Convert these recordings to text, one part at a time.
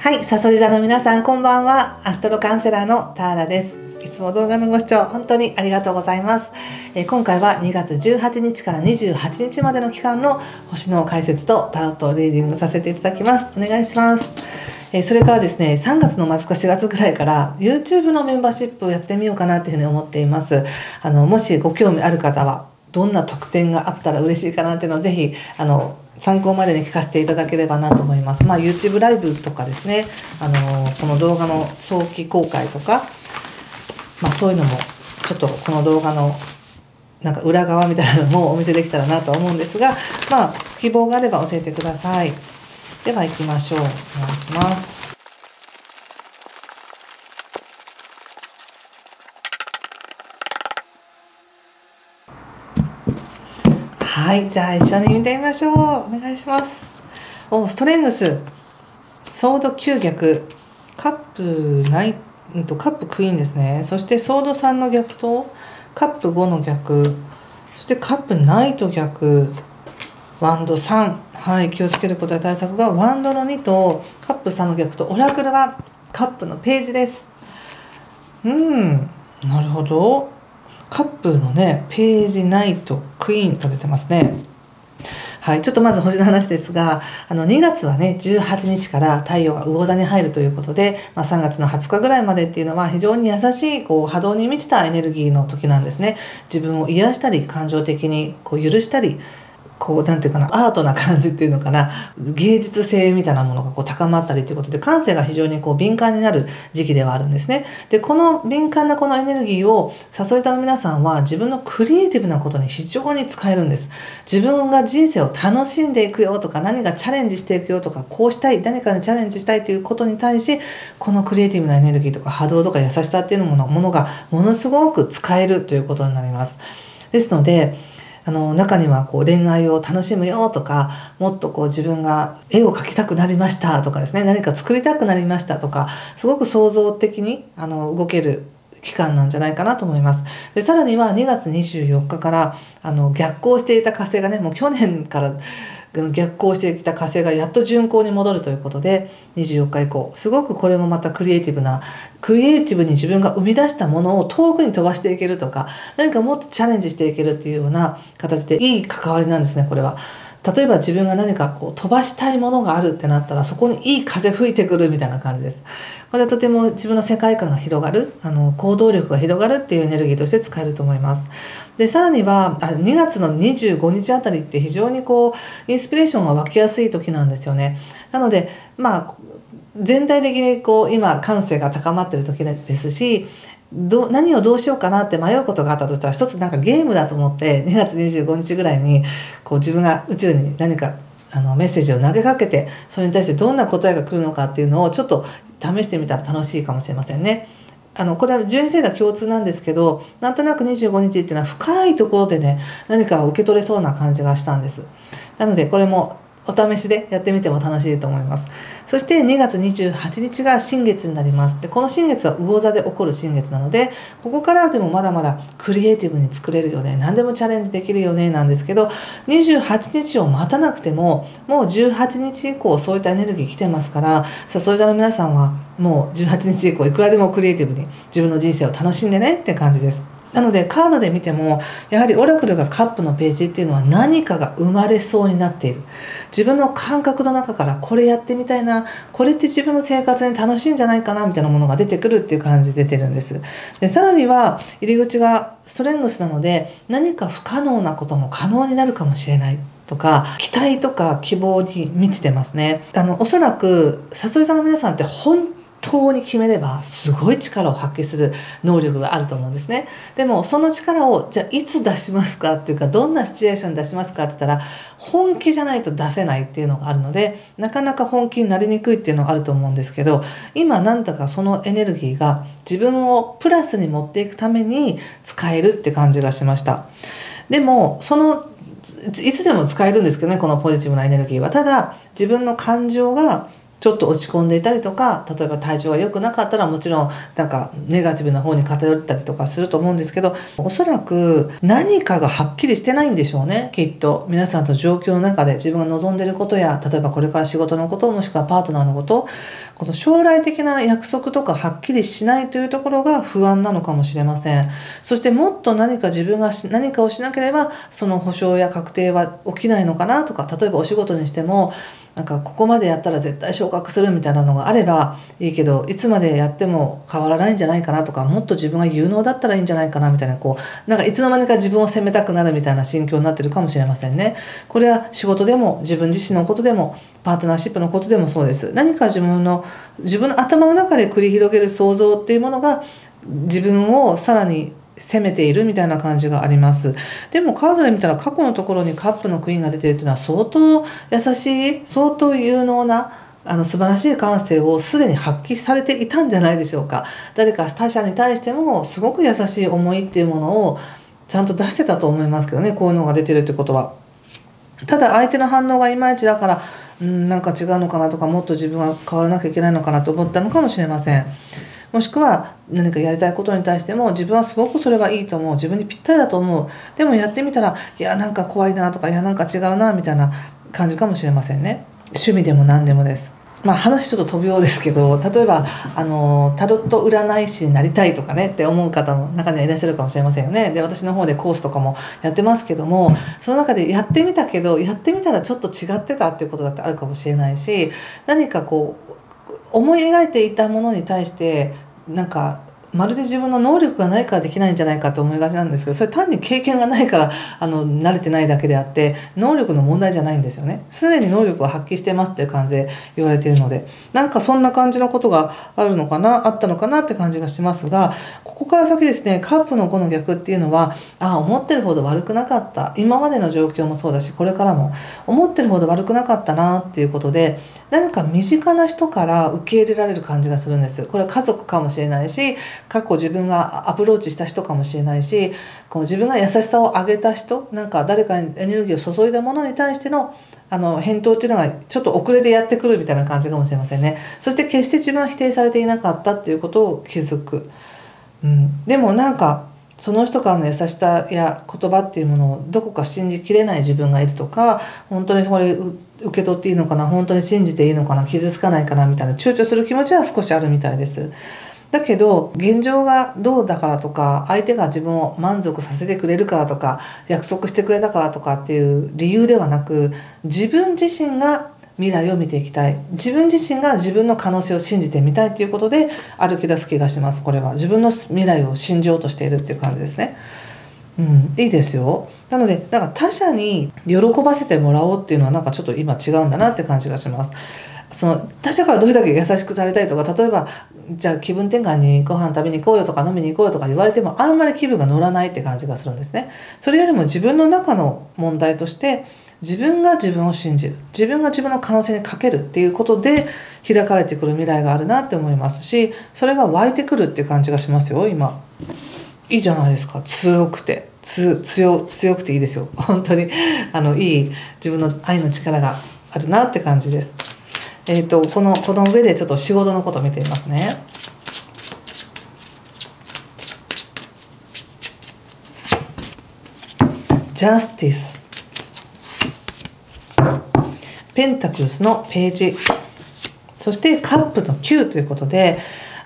はい、さそり座の皆さんこんばんは。アストロカウンセラーのターラです。いつも動画のご視聴本当にありがとうございます。今回は2月18日から28日までの期間の星の解説とタロットリーディングさせていただきます。お願いします。それからですね、3月の末か4月ぐらいから YouTube のメンバーシップをやってみようかなというふうに思っています。もしご興味ある方はどんな特典があったら嬉しいかなっていうのをぜひ参考までに聞かせていただければなと思います。YouTube ライブとかですね、この動画の早期公開とか、そういうのもちょっとこの動画のなんか裏側みたいなのもお見せできたらなと思うんですが、希望があれば教えてください。では行きましょう。お願いします。はい、じゃあ一緒に見てみましょう。お願いします。ストレングス、ソード9逆、カップナイト、カップクイーンですね。そしてソード3の逆とカップ5の逆、そしてカップナイト逆、ワンド3、はい、気をつけることや対策がワンドの2とカップ3の逆とオラクルはカップのページです。なるほど。カップのね、ページ、ナイト、クイーンと出てますね。はい、ちょっとまず星の話ですが、2月はね、18日から太陽が魚座に入るということで、3月の20日ぐらいまでっていうのは非常に優しい波動に満ちたエネルギーの時なんですね。自分を癒したり、感情的に許したり、なんていうかな、アートな感じっていうのかな、芸術性みたいなものが高まったりということで、感性が非常に敏感になる時期ではあるんですね。で、この敏感なこのエネルギーをさそり座の皆さんは自分のクリエイティブなことに非常に使えるんです。自分が人生を楽しんでいくよとか、何かチャレンジしていくよとか、こうしたい、何かにチャレンジしたいということに対し、このクリエイティブなエネルギーとか波動とか優しさっていうものがものすごく使えるということになります。ですので、中には恋愛を楽しむよとか、もっと自分が絵を描きたくなりましたとかですね、何か作りたくなりましたとか、すごく創造的に動ける期間なんじゃないかなと思います。で、さらには2月24日から逆行していた火星がね、もう去年から逆行してきた火星がやっと巡行に戻るということで、24日以降すごくこれもまたクリエイティブに自分が生み出したものを遠くに飛ばしていけるとか、何かもっとチャレンジしていけるっていうような形でいい関わりなんですね。これは例えば自分が何か飛ばしたいものがあるってなったら、そこにいい風吹いてくるみたいな感じです。これはとても自分の世界観が広がる、行動力が広がるっていうエネルギーとして使えると思います。で、さらには2月の25日あたりって非常にインスピレーションが湧きやすい時なんですよね。なので全体的に今感性が高まってる時ですし、何をどうしようかなって迷うことがあったとしたら、一つなんかゲームだと思って2月25日ぐらいに自分が宇宙に何かメッセージを投げかけて、それに対してどんな答えが来るのかっていうのをちょっと試してみたら楽しいかもしれませんね。これは12星座共通なんですけど、なんとなく25日っていうのは深いところでね、何かを受け取れそうな感じがしたんです。なのでこれもお試しでやってみても楽しいと思います。そして2月28日が新月になります。で、この新月は魚座で起こる新月なので、ここからでもまだまだクリエイティブに作れるよね、何でもチャレンジできるよねなんですけど、28日を待たなくてももう18日以降そういったエネルギー来てますから、さそり座の皆さんはもう18日以降いくらでもクリエイティブに自分の人生を楽しんでねって感じです。なのでカードで見てもやはりオラクルがカップのページっていうのは何かが生まれそうになっている。自分の感覚の中からこれやってみたいな、これって自分の生活に楽しいんじゃないかなみたいなものが出てくるっていう感じで出てるんです。で、さらには入り口がストレングスなので、何か不可能なことも可能になるかもしれないとか、期待とか希望に満ちてますね。おそらくさそり座の皆さんって本当に決めればすごい力を発揮する能力があると思うんですね。でもその力をじゃあいつ出しますかっていうか、どんなシチュエーションで出しますかって言ったら、本気じゃないと出せないっていうのがあるので、なかなか本気になりにくいっていうのがあると思うんですけど、今なんだかそのエネルギーが自分をプラスに持っていくために使えるって感じがしました。でもいつでも使えるんですけどね、このポジティブなエネルギーは。ただ自分の感情がちょっと落ち込んでいたりとか、例えば体調が良くなかったらもちろんなんかネガティブな方に偏ったりとかすると思うんですけど、おそらく何かがはっきりしてないんでしょうね。きっと皆さんと状況の中で自分が望んでいることや、例えばこれから仕事のこと、もしくはパートナーのこと、この将来的な約束とかはっきりしないというところが不安なのかもしれません。そしてもっと何か自分が何かをしなければその保証や確定は起きないのかなとか、例えばお仕事にしてもなんかここまでやったら絶対昇格するみたいなのがあればいいけど、いつまでやっても変わらないんじゃないかなとか、もっと自分が有能だったらいいんじゃないかなみたいな、なんかいつの間にか自分を責めたくなるみたいな心境になってるかもしれませんね。これは仕事でも自分自身のことでもパートナーシップのことでもそうです。何か自分の頭の中で繰り広げる想像っていうものが自分をさらに責めているみたいな感じがあります。でもカードで見たら過去のところにカップのクイーンが出ているというのは相当優しい、相当有能な素晴らしい感性をすでに発揮されていたんじゃないでしょうか。誰か他者に対してもすごく優しい思いっていうものをちゃんと出してたと思いますけどね、こういうのが出てるってことは。ただ相手の反応がいまいちだから、なんか違うのかなとか、もっと自分は変わらなきゃいけないのかなと思ったのかもしれません。もしくは何かやりたいことに対しても自分はすごくそれはいいと思う、自分にぴったりだと思う、でもやってみたらいやなんか怖いなとか、いやなんか違うなみたいな感じかもしれませんね。趣味でも何でもです。話ちょっと飛ぶようですけど、例えばタロット占い師になりたいとかねって思う方も中にはいらっしゃるかもしれませんよね。で私の方でコースとかもやってますけども、その中でやってみたけどやってみたらちょっと違ってたっていうことだってあるかもしれないし、何か思い描いていたものに対してなんかまるで自分の能力がないからできないんじゃないかと思いがちなんですけど、それ単に経験がないから慣れてないだけであって、能力の問題じゃないんですよね。すでに能力を発揮してますっていう感じで言われているので、なんかそんな感じのことがあるのかな、あったのかなって感じがしますが、ここから先ですね、カップの5の逆っていうのは思ってるほど悪くなかった、今までの状況もそうだしこれからも思ってるほど悪くなかったなっていうことで、何か身近な人から受け入れられる感じがするんです。これは家族かもしれないし、過去自分がアプローチした人かもしれないし、自分が優しさをあげた人、なんか誰かにエネルギーを注いだものに対しての返答っていうのがちょっと遅れてやってくるみたいな感じかもしれませんね。そして決して自分は否定されていなかったっていうことを気づく。でもなんかその人からの優しさや言葉っていうものをどこか信じきれない自分がいるとか、本当にこれ受け取っていいのかな、本当に信じていいのかな、傷つかないかなみたいな躊躇する気持ちは少しあるみたいです。だけど現状がどうだからとか、相手が自分を満足させてくれるからとか、約束してくれたからとかっていう理由ではなく、自分自身が未来を見ていきたい、自分自身が自分の可能性を信じてみたいということで歩き出す気がします。これは自分の未来を信じようとしているっていう感じですね。いいですよ。なのでだから他者に喜ばせてもらおうっていうのはなんかちょっと今違うんだなって感じがします。その他者からどれだけ優しくされたいとか、例えばじゃあ気分転換にご飯食べに行こうよとか飲みに行こうよとか言われてもあんまり気分が乗らないって感じがするんですね。それよりも自分の中の問題として、自分が自分を信じる、自分が自分の可能性にかけるっていうことで開かれてくる未来があるなって思いますし、それが湧いてくるっていう感じがしますよ今。いいじゃないですか。強くて強くていいですよ本当に。いい自分の愛の力があるなって感じです。この上でちょっと仕事のことを見てみますね。ジャスティス、ペンタクルスのページ、そしてカップの9ということで、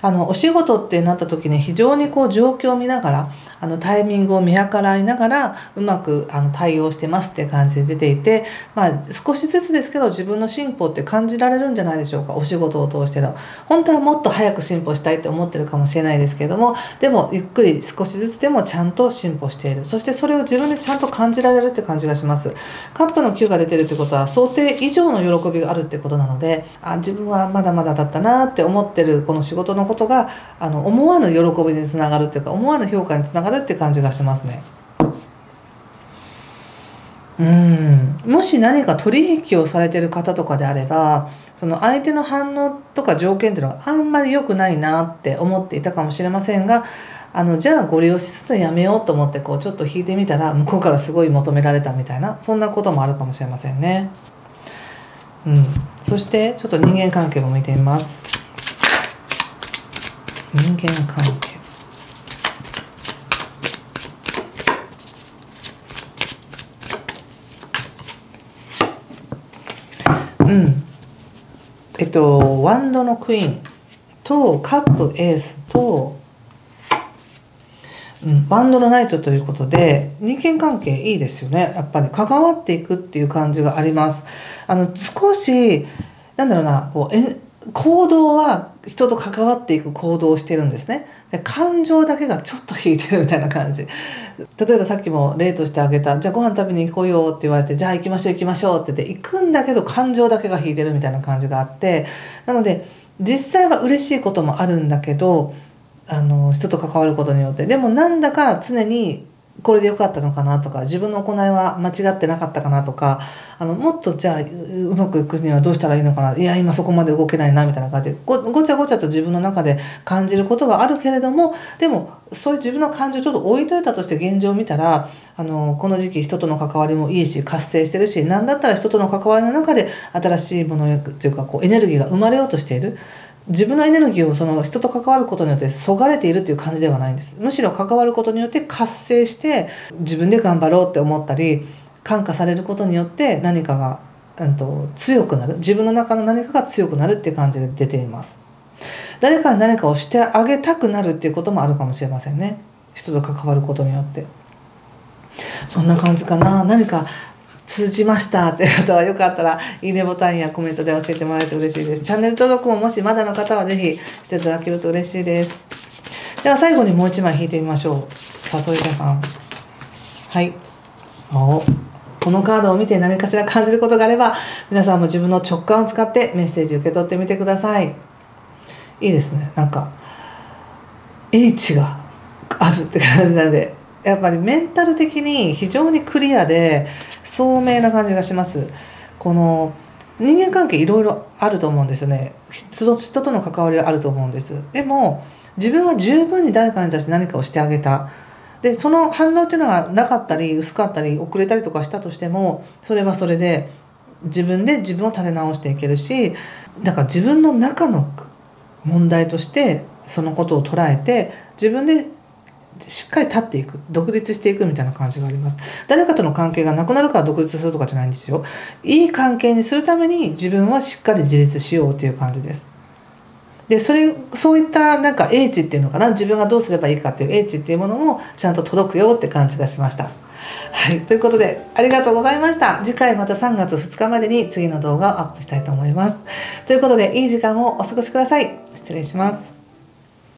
お仕事ってなった時に非常に状況を見ながらタイミングを見計らいながらうまく対応してますって感じで出ていて、少しずつですけど自分の進歩って感じられるんじゃないでしょうか。お仕事を通しての、本当はもっと早く進歩したいって思ってるかもしれないですけれども、でもゆっくり少しずつでもちゃんと進歩している、そしてそれを自分でちゃんと感じられるって感じがします。カップの9が出てるってことは想定以上の喜びがあるってことなので、自分はまだまだだったなって思ってるこの仕事のことが思わぬ喜びにつながるっていうか、思わぬ評価につながるって感じがしますね。もし何か取引をされてる方とかであれば、その相手の反応とか条件っていうのがあんまり良くないなって思っていたかもしれませんが、じゃあご利用しするのやめようと思ってちょっと引いてみたら向こうからすごい求められたみたいな、そんなこともあるかもしれませんね。そしてちょっと人間関係も見てみます。人間関係、ワンドのクイーンとカップエースと、ワンドのナイトということで、人間関係いいですよね。やっぱり関わっていくっていう感じがあります。少しなんだろうな、行動は人と関わっていく行動をしてるんですね。で、感情だけがちょっと引いてるみたいな感じ。例えばさっきも例としてあげた、じゃあご飯食べに行こうよって言われて、じゃあ行きましょう行きましょうって言って行くんだけど、感情だけが引いてるみたいな感じがあって、なので実際は嬉しいこともあるんだけど、人と関わることによって、でもなんだか常にこれで良かったのかなとか、自分の行いは間違ってなかったかなとか、もっとじゃあうまくいくにはどうしたらいいのかな、いや今そこまで動けないなみたいな感じでごちゃごちゃと自分の中で感じることはあるけれども、でもそういう自分の感情をちょっと置いといたとして現状を見たら、この時期人との関わりもいいし活性してるし、何だったら人との関わりの中で新しいものというかエネルギーが生まれようとしている。自分のエネルギーをその人と関わることによってそがれているという感じではないんです。むしろ関わることによって活性して自分で頑張ろうって思ったり、感化されることによって何かが強くなる、自分の中の何かが強くなるっていう感じが出ています。誰かに何かをしてあげたくなるっていうこともあるかもしれませんね。人と関わることによって。そんな感じかな。何か通じましたっていう方はよかったらいいねボタンやコメントで教えてもらえると嬉しいです。チャンネル登録ももしまだの方はぜひしていただけると嬉しいです。では最後にもう一枚引いてみましょう。さそり座さん。はい。このカードを見て何かしら感じることがあれば、皆さんも自分の直感を使ってメッセージ受け取ってみてください。いいですね。なんか英知があるって感じなので、やっぱりメンタル的に非常にクリアで聡明な感じがします。この人間関係いろいろあると思うんですよね。人との関わりはあると思うんです。でも自分は十分に誰かに対して何かをしてあげた。でその反応っていうのがなかったり薄かったり遅れたりとかしたとしても、それはそれで自分で自分を立て直していけるし、だから自分の中の問題としてそのことを捉えて自分でしっかり立っていく、独立していくみたいな感じがあります。誰かとの関係がなくなるから独立するとかじゃないんですよ。いい関係にするために自分はしっかり自立しようという感じです。でそういったなんか英知っていうのかな、自分がどうすればいいかっていう英知っていうものもちゃんと届くよって感じがしました。はい、ということでありがとうございました。次回また3月2日までに次の動画をアップしたいと思います。ということでいい時間をお過ごしください。失礼します。